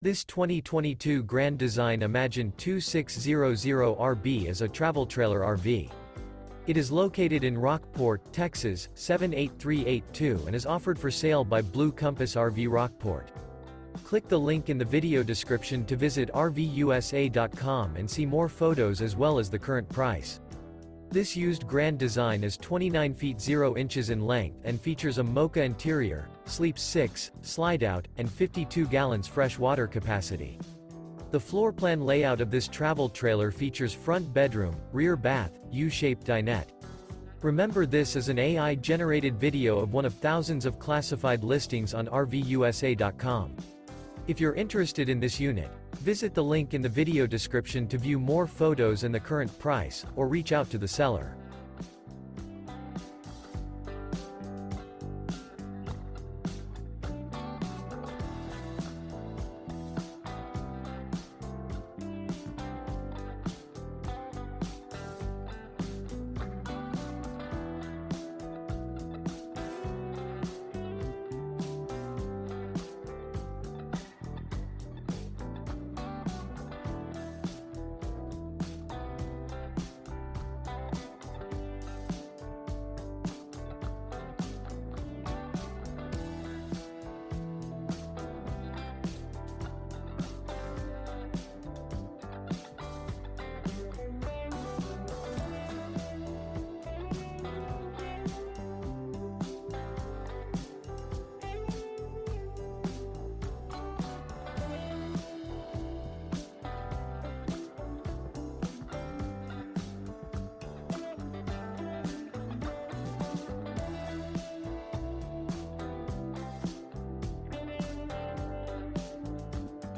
This 2022 Grand Design Imagine 2600RB is a travel trailer RV. It is located in Rockport, Texas, 78382 and is offered for sale by Blue Compass RV Rockport. Click the link in the video description to visit RVUSA.com and see more photos as well as the current price. This used Grand Design is 29 feet 0 inches in length and features a MOCHA interior, sleeps 6, Slideout, and 52 gallons fresh water capacity. The floor plan layout of this travel trailer features front bedroom, rear bath, U-shaped dinette. Remember, this is an AI-generated video of one of thousands of classified listings on RVUSA.com. If you're interested in this unit, visit the link in the video description to view more photos and the current price, or reach out to the seller.